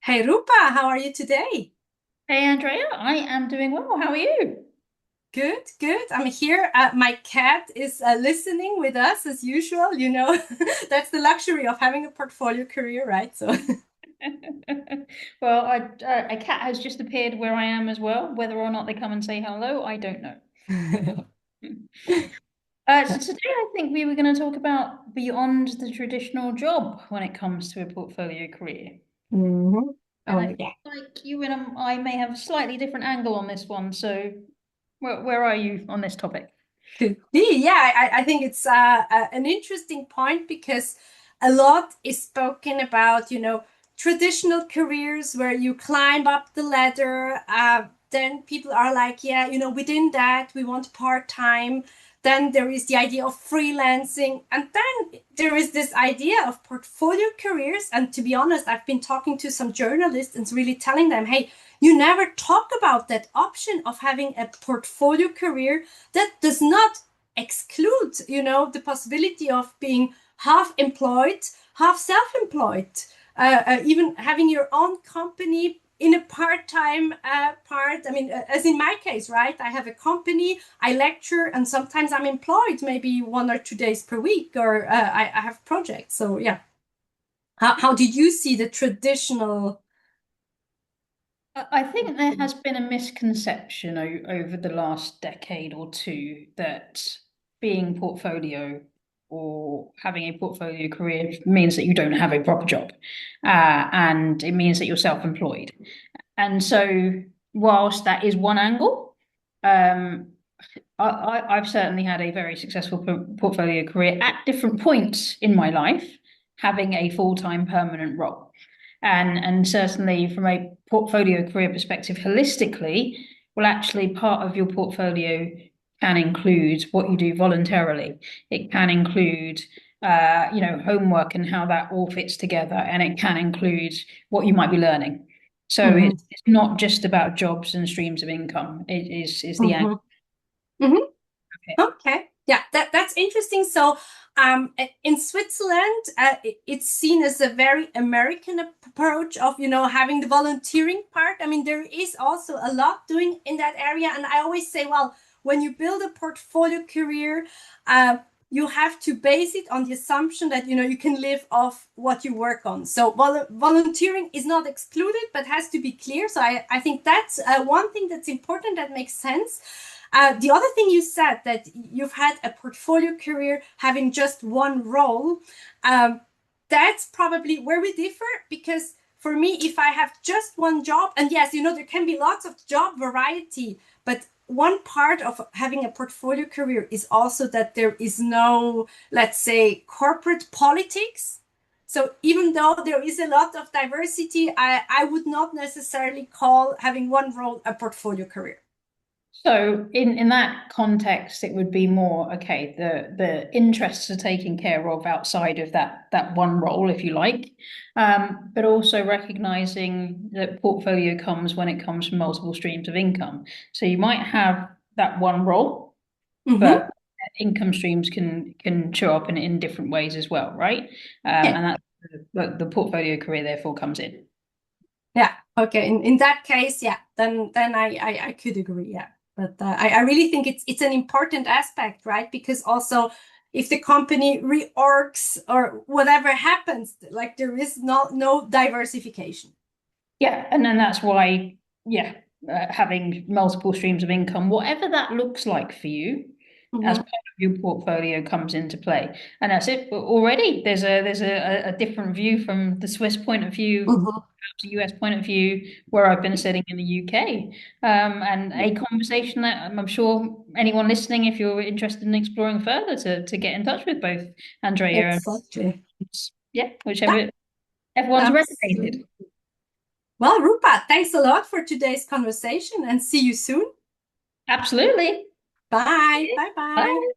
Hey Rupa, how are you today? Hey Andrea, I am doing well. How are you? Good, good. I'm here. My cat is listening with us as usual. That's the luxury of having a portfolio career, right? So, Well, a cat has just appeared where I am as well. Whether or not they come and say hello, I don't know. So today I think we were going to talk about beyond the traditional job when it comes to a portfolio career. hmm And I Oh, feel yeah. like you and I may have a slightly different angle on this one. So where are you on this topic? Could be. Yeah, I think it's an interesting point because a lot is spoken about, traditional careers where you climb up the ladder. Then people are like, yeah, within that, we want part-time. Then there is the idea of freelancing. And then there is this idea of portfolio careers. And to be honest, I've been talking to some journalists and really telling them, hey, you never talk about that option of having a portfolio career that does not exclude, the possibility of being half employed, half self-employed, even having your own company in a part-time part. I mean, as in my case, right? I have a company, I lecture, and sometimes I'm employed maybe 1 or 2 days per week, or I have projects. So yeah, how did you see the traditional? I think there has been a misconception over the last decade or two that being portfolio or having a portfolio career means that you don't have a proper job, and it means that you're self-employed. And so, whilst that is one angle, um, I've certainly had a very successful portfolio career at different points in my life, having a full-time permanent role. And certainly from a portfolio career perspective, holistically, well, actually, part of your portfolio can include what you do voluntarily. It can include, homework and how that all fits together, and it can include what you might be learning. So Mhm, it's not just about jobs and streams of income. It is the angle. mhm, mhm. Okay. Yeah, that's interesting. So, in Switzerland, it's seen as a very American approach of, having the volunteering part. I mean, there is also a lot doing in that area. And I always say, well, when you build a portfolio career, uh, you have to base it on the assumption that, you can live off what you work on. So volunteering is not excluded, but has to be clear. So I think that's one thing that's important that makes sense. The other thing you said that you've had a portfolio career having just one role, um, that's probably where we differ because for me, if I have just one job, and yes, there can be lots of job variety, but one part of having a portfolio career is also that there is no, let's say, corporate politics. So even though there is a lot of diversity, I would not necessarily call having one role a portfolio career. So in that context, it would be more, okay, the interests are taken care of outside of that one role, if you like. But also recognizing that portfolio comes when it comes from multiple streams of income. So you might have that one role, Mm-hmm. but income streams can show up in different ways as well, right? Yeah. And that's the portfolio career therefore comes in. Yeah. Okay. In that case, yeah, then I could agree. Yeah. But I really think it's an important aspect, right? Because also if the company reorgs or whatever happens, like there is no diversification. Yeah, and then that's why, yeah, having multiple streams of income, whatever that looks like for you, as Mm-hmm. part of your portfolio comes into play. And that's it. Already there's a different view from the Swiss point of view, Mm-hmm. perhaps a US point of view, where I've been sitting in the UK. And a conversation that I'm sure anyone listening, if you're interested in exploring further, to get in touch with both Andrea and Exactly. yeah, Yeah. whichever everyone's resonated. Absolutely. Well, Rupa, thanks a lot for today's conversation and see you soon. Absolutely. Bye. Bye bye. Bye.